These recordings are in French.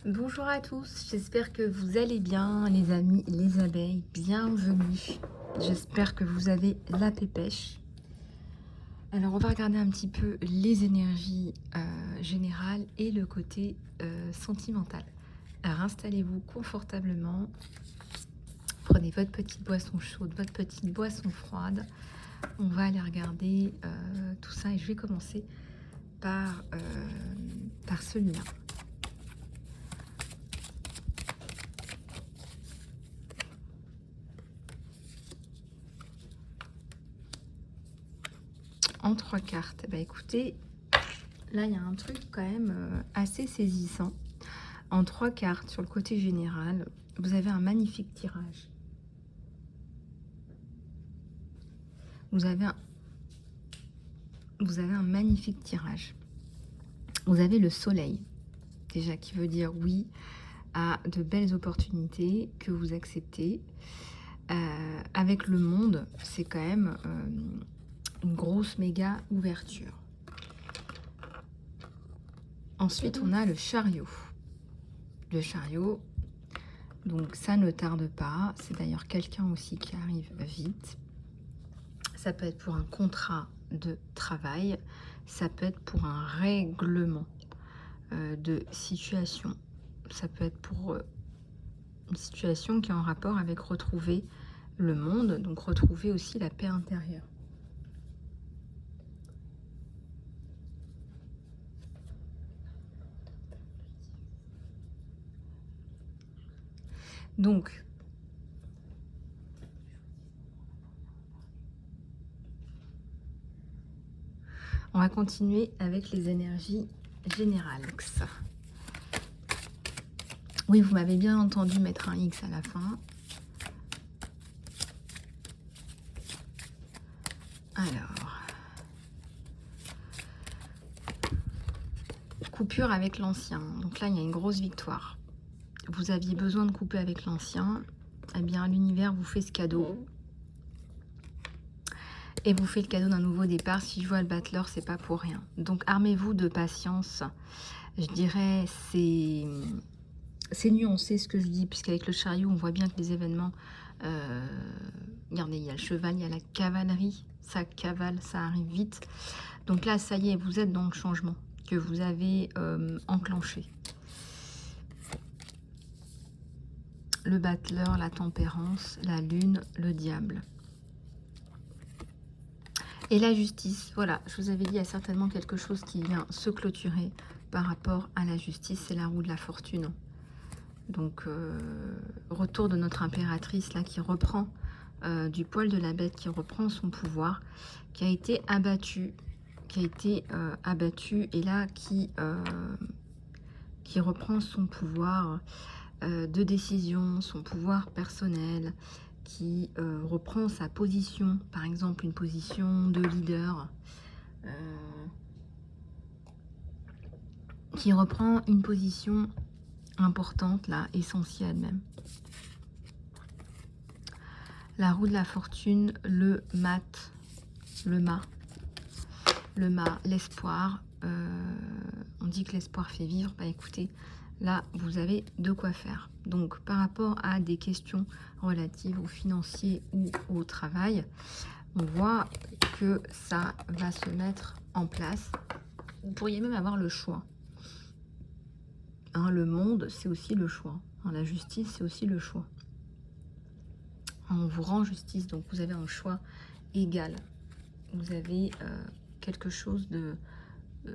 Bonjour à tous, j'espère que vous allez bien les amis, les abeilles, bienvenue. J'espère que vous avez la pépèche. Alors on va regarder un petit peu les énergies générales et le côté sentimental. Alors installez-vous confortablement, prenez votre petite boisson chaude, votre petite boisson froide. On va aller regarder tout ça et je vais commencer par celui-là. En 3 cartes. Bah écoutez, là il y a un truc quand même assez saisissant. En 3 cartes sur le côté général, vous avez un magnifique tirage. Vous avez un magnifique tirage. Vous avez le soleil, déjà qui veut dire oui à de belles opportunités que vous acceptez. Avec le monde, c'est quand même une grosse méga ouverture. Ensuite, on a le chariot. Le chariot, donc ça ne tarde pas. C'est d'ailleurs quelqu'un aussi qui arrive vite. Ça peut être pour un contrat de travail. Ça peut être pour un règlement de situation. Ça peut être pour une situation qui est en rapport avec retrouver le monde, donc retrouver aussi la paix intérieure. Donc, on va continuer avec les énergies générales. Oui, vous m'avez bien entendu mettre un X à la fin. Alors, coupure avec l'ancien. Donc là, il y a une grosse victoire. Vous aviez besoin de couper avec l'ancien. Eh bien, l'univers vous fait ce cadeau. Et vous fait le cadeau d'un nouveau départ. Si je vois le battleur, c'est pas pour rien. Donc, armez-vous de patience. Je dirais, c'est nuancé ce que je dis, puisqu'avec le chariot, on voit bien que les événements... regardez, il y a le cheval, il y a la cavalerie. Ça cavale, ça arrive vite. Donc là, ça y est, vous êtes dans le changement que vous avez enclenché. Le battleur, la tempérance, la lune, le diable. Et la justice, voilà, je vous avais dit, il y a certainement quelque chose qui vient se clôturer par rapport à la justice, c'est la roue de la fortune. Donc, retour de notre impératrice, là, qui reprend du poil de la bête, qui reprend son pouvoir, qui a été abattue, et là, qui reprend son pouvoir de décision, son pouvoir personnel, qui reprend sa position, par exemple une position de leader, qui reprend une position importante, là, essentielle même. La roue de la fortune, le mat, le mât, l'espoir. On dit que l'espoir fait vivre. Bah écoutez, là, vous avez de quoi faire. Donc, par rapport à des questions relatives au financier ou au travail, on voit que ça va se mettre en place. Vous pourriez même avoir le choix. Hein, le monde, c'est aussi le choix. Hein, la justice, c'est aussi le choix. On vous rend justice, donc vous avez un choix égal. Vous avez quelque chose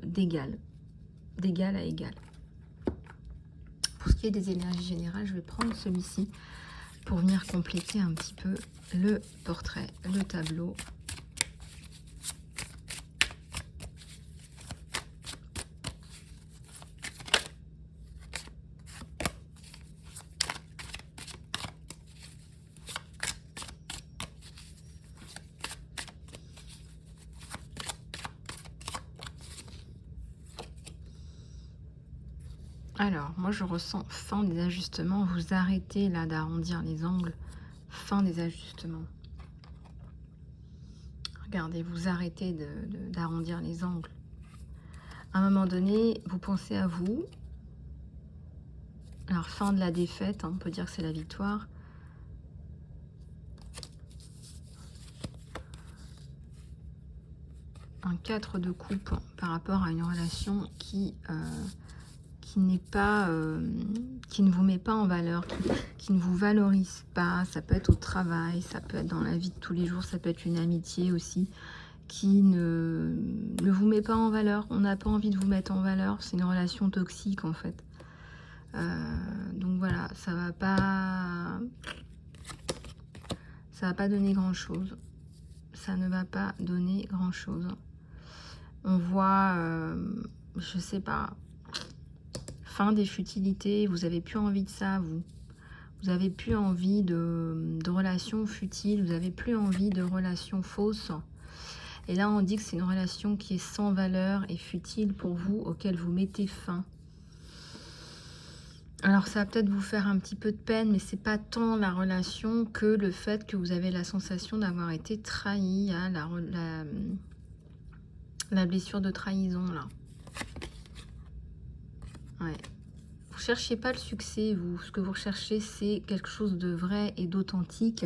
d'égal à égal. Pour ce qui est des énergies générales, je vais prendre celui-ci pour venir compléter un petit peu le portrait, le tableau. Alors, moi je ressens fin des ajustements. Vous arrêtez là d'arrondir les angles. Fin des ajustements. Regardez, vous arrêtez d'arrondir les angles. À un moment donné, vous pensez à vous. Alors, fin de la défaite, hein, on peut dire que c'est la victoire. Un 4 de coupe par rapport à une relation qui n'est pas, qui ne vous met pas en valeur, qui ne vous valorise pas. Ça peut être au travail, ça peut être dans la vie de tous les jours, ça peut être une amitié aussi, qui ne vous met pas en valeur. On n'a pas envie de vous mettre en valeur. C'est une relation toxique en fait. Donc voilà, ça va pas donner grand chose. Ça ne va pas donner grand chose. On voit, je sais pas, fin des futilités. Vous avez plus envie de ça, vous avez plus envie de relations futiles, vous avez plus envie de relations fausses. Et là on dit que c'est une relation qui est sans valeur et futile pour vous, auquel vous mettez fin. Alors ça va peut-être vous faire un petit peu de peine, mais c'est pas tant la relation que le fait que vous avez la sensation d'avoir été trahi, hein, la blessure de trahison là. Ouais. Vous cherchez pas le succès, vous. Ce que vous recherchez, c'est quelque chose de vrai et d'authentique.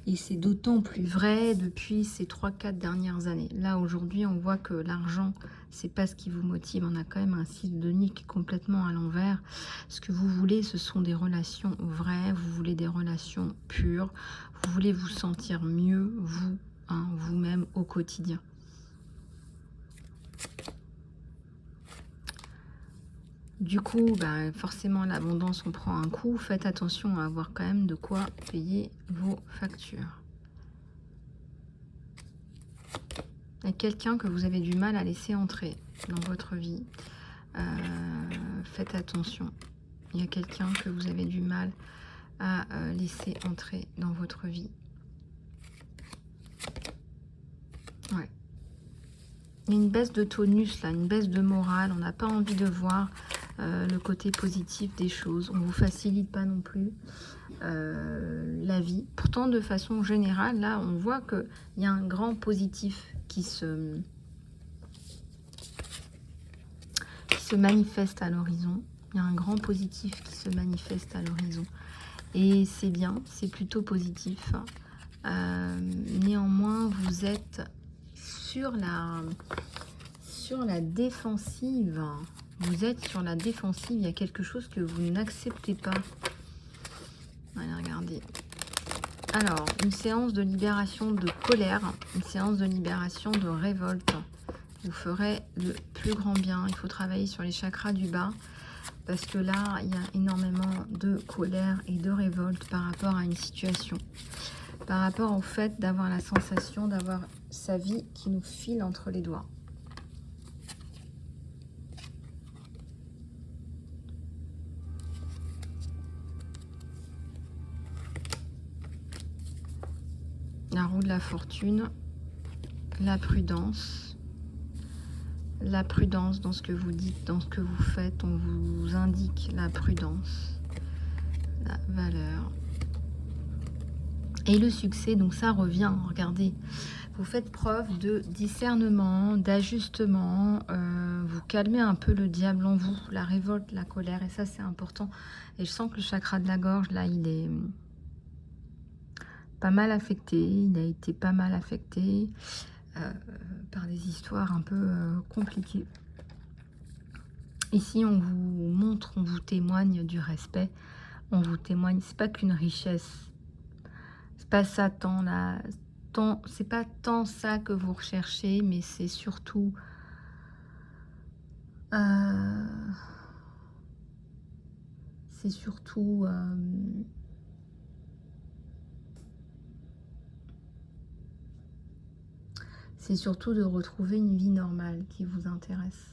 Et c'est d'autant plus vrai depuis ces 3-4 dernières années. Là, aujourd'hui, on voit que l'argent, c'est pas ce qui vous motive. On a quand même un 6 de nid qui est complètement à l'envers. Ce que vous voulez, ce sont des relations vraies. Vous voulez des relations pures. Vous voulez vous sentir mieux, vous, hein, vous-même au quotidien. Du coup, bah, forcément, l'abondance, on prend un coup. Faites attention à avoir quand même de quoi payer vos factures. Il y a quelqu'un que vous avez du mal à laisser entrer dans votre vie. Faites attention. Il y a quelqu'un que vous avez du mal à laisser entrer dans votre vie. Ouais. Il y a une baisse de tonus, là, une baisse de morale. On n'a pas envie de voir le côté positif des choses. On ne vous facilite pas non plus la vie. Pourtant, de façon générale, là, on voit qu'il y a un grand positif qui se manifeste à l'horizon. Il y a un grand positif qui se manifeste à l'horizon. Et c'est bien, c'est plutôt positif. Néanmoins, vous êtes sur la défensive. Vous êtes sur la défensive. Il y a quelque chose que vous n'acceptez pas. Allez, regardez. Alors, une séance de libération de colère, une séance de libération de révolte. Vous ferez le plus grand bien. Il faut travailler sur les chakras du bas. Parce que là, il y a énormément de colère et de révolte par rapport à une situation. Par rapport au fait d'avoir la sensation d'avoir sa vie qui nous file entre les doigts. La roue de la fortune, la prudence dans ce que vous dites, dans ce que vous faites, on vous indique la prudence, la valeur. Et le succès, donc ça revient, regardez, vous faites preuve de discernement, d'ajustement, vous calmez un peu le diable en vous, la révolte, la colère, et ça c'est important. Et je sens que le chakra de la gorge, là, il est pas mal affecté, il a été pas mal affecté par des histoires un peu compliquées. Ici, on vous montre, on vous témoigne du respect, on vous témoigne, c'est pas qu'une richesse, c'est pas ça tant là, c'est pas tant ça que vous recherchez, mais c'est surtout c'est surtout de retrouver une vie normale qui vous intéresse.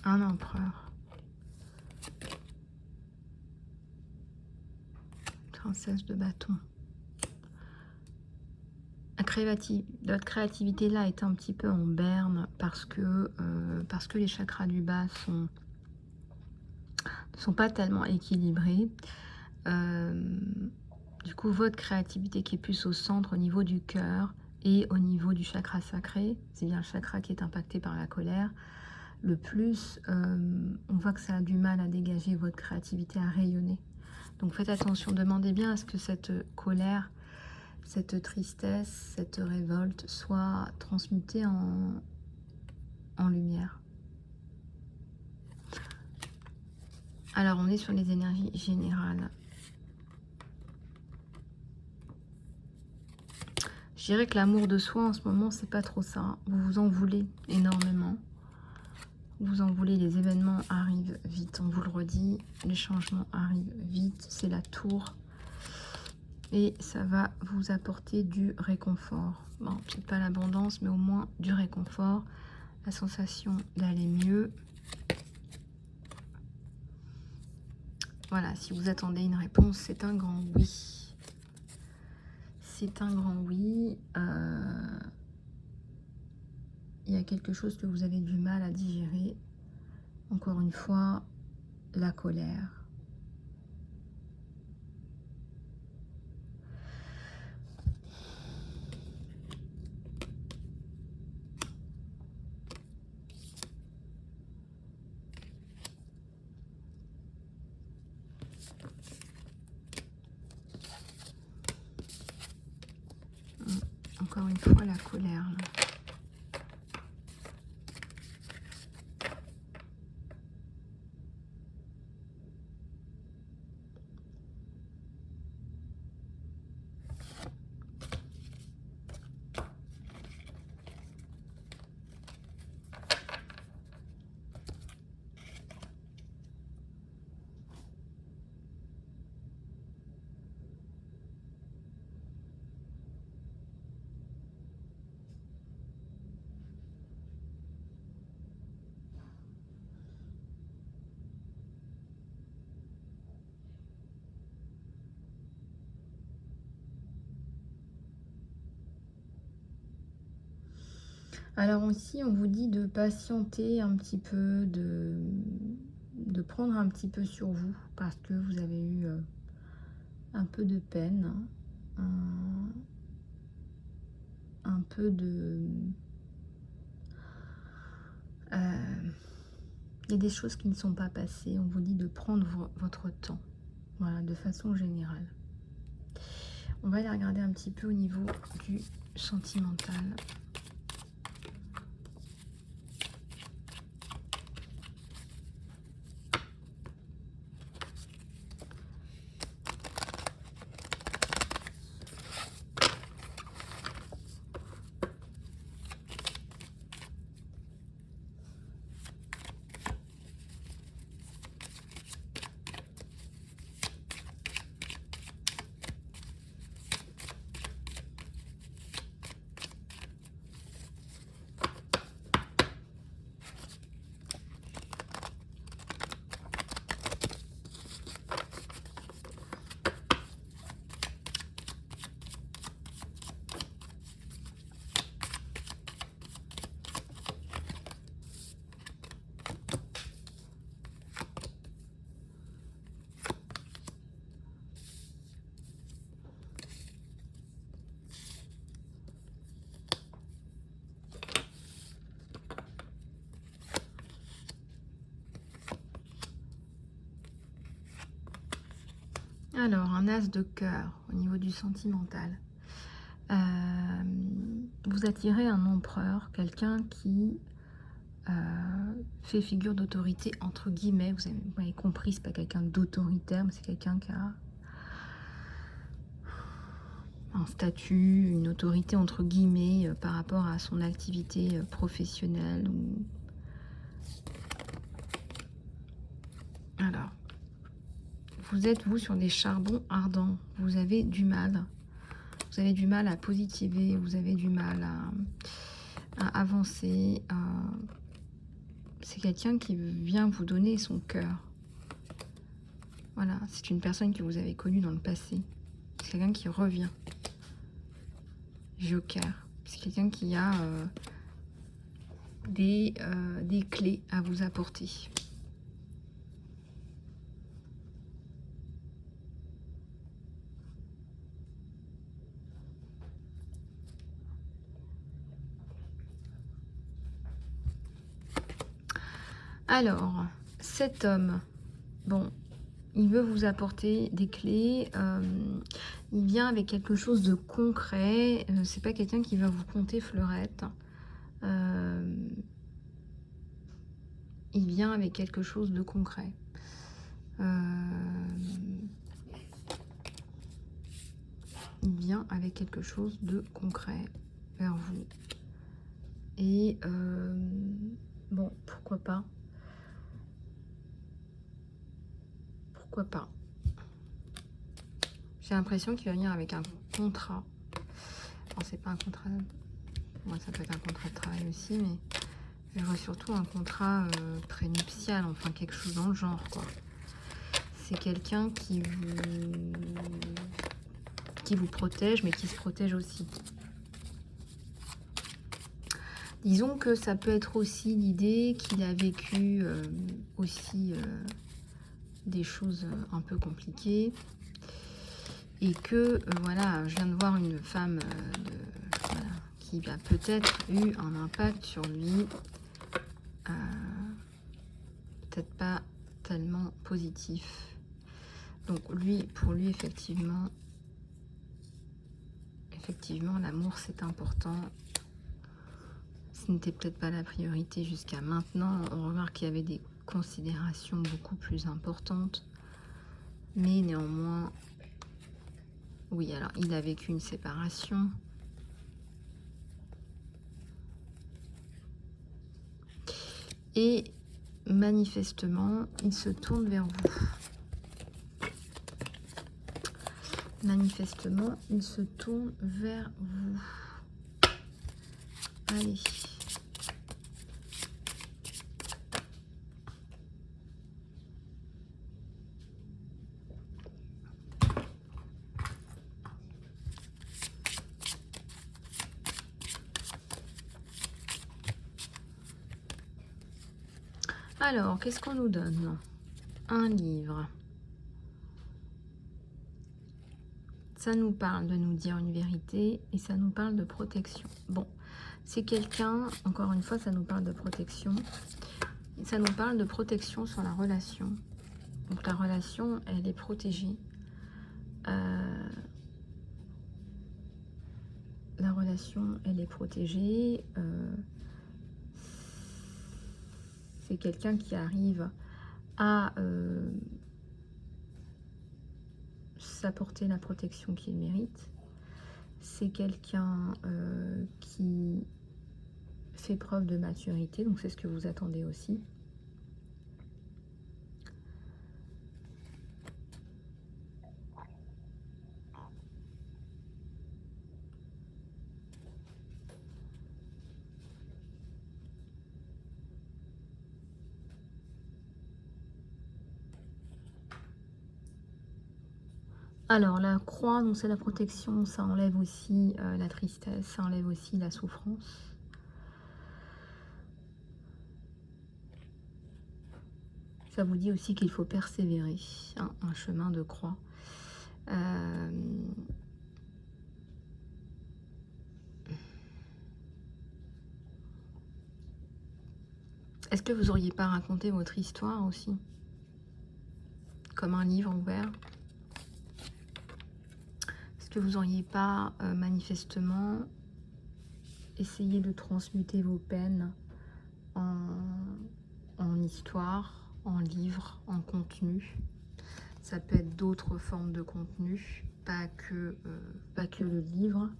Un empereur. Princesse de bâton. Votre créativité là est un petit peu en berne parce que les chakras du bas ne sont pas tellement équilibrés. Du coup, votre créativité qui est plus au centre, au niveau du cœur et au niveau du chakra sacré, c'est bien le chakra qui est impacté par la colère, le plus, on voit que ça a du mal à dégager votre créativité, à rayonner. Donc faites attention, demandez bien à ce que cette colère, cette tristesse, cette révolte soit transmutée en lumière. Alors on est sur les énergies générales. Je dirais que l'amour de soi en ce moment, c'est pas trop ça. Vous vous en voulez énormément. Vous en voulez, les événements arrivent vite, on vous le redit. Les changements arrivent vite, c'est la tour. Et ça va vous apporter du réconfort. Bon, peut-être pas l'abondance, mais au moins du réconfort. La sensation d'aller mieux. Voilà, si vous attendez une réponse, c'est un grand oui. C'est un grand oui. Il y a quelque chose que vous avez du mal à digérer. Encore une fois, la colère. Encore une fois, la colère. Là. Alors aussi, on vous dit de patienter un petit peu, de prendre un petit peu sur vous, parce que vous avez eu un peu de peine, un peu de... il y a des choses qui ne sont pas passées, on vous dit de prendre votre temps, voilà, de façon générale. On va aller regarder un petit peu au niveau du sentimental. Alors, un as de cœur au niveau du sentimental. Vous attirez un empereur, quelqu'un qui fait figure d'autorité, entre guillemets. Vous avez compris, c'est pas quelqu'un d'autoritaire, mais c'est quelqu'un qui a un statut, une autorité, entre guillemets, par rapport à son activité professionnelle. Alors, vous êtes, vous, sur des charbons ardents. Vous avez du mal. Vous avez du mal à positiver. Vous avez du mal à avancer. c'est quelqu'un qui vient vous donner son cœur. Voilà, c'est une personne que vous avez connue dans le passé. C'est quelqu'un qui revient. Joker. C'est quelqu'un qui a des clés à vous apporter. Alors, cet homme, bon, il veut vous apporter des clés. Il vient avec quelque chose de concret. C'est pas quelqu'un qui va vous conter fleurette. Il vient avec quelque chose de concret. Il vient avec quelque chose de concret vers vous. Et bon, pourquoi pas? Pourquoi pas? J'ai l'impression qu'il va venir avec un contrat. Alors, c'est pas un contrat... Moi, ça peut être un contrat de travail aussi, mais je vois surtout un contrat prénuptial, enfin quelque chose dans le genre, quoi. C'est quelqu'un qui vous protège, mais qui se protège aussi. Disons que ça peut être aussi l'idée qu'il a vécu aussi des choses un peu compliquées. Et que, voilà, je viens de voir une femme voilà, qui a peut-être eu un impact sur lui. Peut-être pas tellement positif. Donc lui, pour lui, effectivement, l'amour, c'est important. Ce n'était peut-être pas la priorité jusqu'à maintenant. On remarque qu'il y avait des considérations beaucoup plus importantes. Mais néanmoins, oui, alors il a vécu une séparation. Et manifestement, il se tourne vers vous. Manifestement, il se tourne vers vous. Allez. Alors, qu'est-ce qu'on nous donne? Un livre. Ça nous parle de nous dire une vérité et ça nous parle de protection. Bon, c'est quelqu'un, encore une fois, ça nous parle de protection. Ça nous parle de protection sur la relation. Donc la relation, elle est protégée. La relation, elle est protégée. C'est quelqu'un qui arrive à s'apporter la protection qu'il mérite. C'est quelqu'un qui fait preuve de maturité, donc c'est ce que vous attendez aussi. Alors, la croix, donc c'est la protection, ça enlève aussi la tristesse, ça enlève aussi la souffrance. Ça vous dit aussi qu'il faut persévérer, hein, un chemin de croix. Est-ce que vous n'auriez pas raconté votre histoire aussi? Comme un livre ouvert? Est-ce que vous n'auriez pas manifestement essayé de transmuter vos peines en histoire, en livre, en contenu? Ça peut être d'autres formes de contenu, pas que le livre.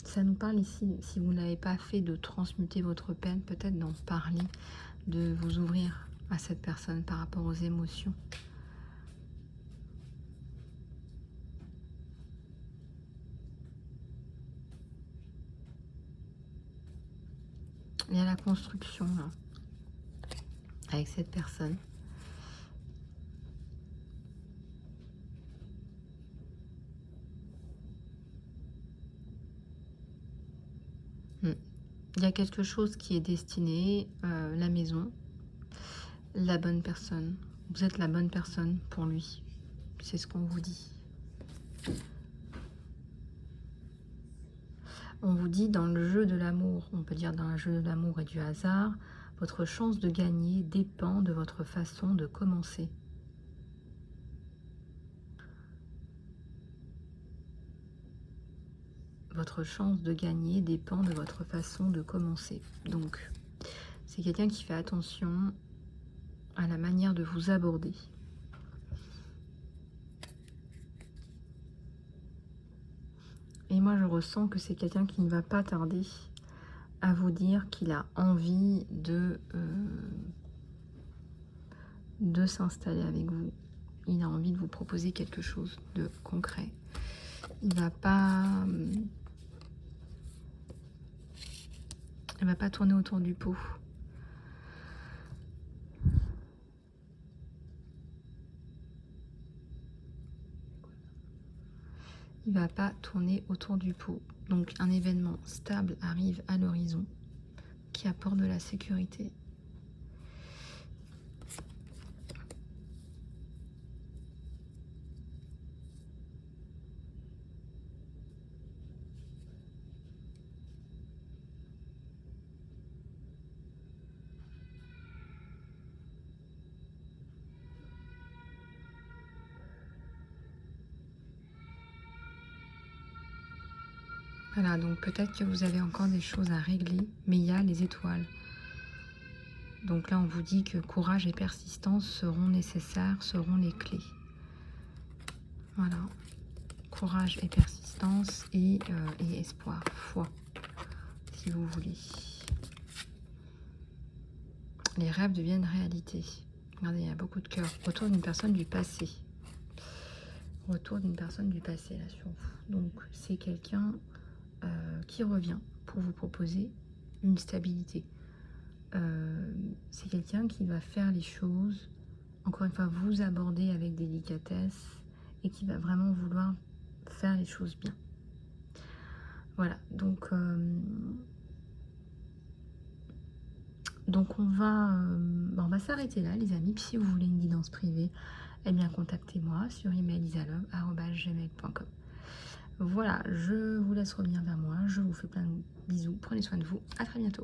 Ça nous parle ici, si vous n'avez pas fait, de transmuter votre peine, peut-être d'en parler, de vous ouvrir à cette personne par rapport aux émotions. Il y a la construction là, avec cette personne. Il y a quelque chose qui est destiné, la maison, la bonne personne. Vous êtes la bonne personne pour lui. C'est ce qu'on vous dit. On vous dit dans le jeu de l'amour, on peut dire dans le jeu de l'amour et du hasard, votre chance de gagner dépend de votre façon de commencer. Votre chance de gagner dépend de votre façon de commencer. Donc, c'est quelqu'un qui fait attention à la manière de vous aborder. Et moi, je ressens que c'est quelqu'un qui ne va pas tarder à vous dire qu'il a envie de s'installer avec vous. Il a envie de vous proposer quelque chose de concret. Il va pas tourner autour du pot. Il va pas tourner autour du pot. Donc un événement stable arrive à l'horizon qui apporte de la sécurité. Voilà, donc peut-être que vous avez encore des choses à régler, mais il y a les étoiles. Donc là, on vous dit que courage et persistance seront nécessaires, seront les clés. Voilà. Courage et persistance et espoir, foi, si vous voulez. Les rêves deviennent réalité. Regardez, il y a beaucoup de cœur. Retour d'une personne du passé. Retour d'une personne du passé, là, sur vous. Donc, c'est quelqu'un qui revient pour vous proposer une stabilité. C'est quelqu'un qui va faire les choses, encore une fois, vous aborder avec délicatesse et qui va vraiment vouloir faire les choses bien. Voilà, donc on va s'arrêter là, les amis. Puis si vous voulez une guidance privée, eh bien contactez-moi sur email.isalove@gmail.com. Voilà, je vous laisse revenir vers moi. Je vous fais plein de bisous. Prenez soin de vous. À très bientôt.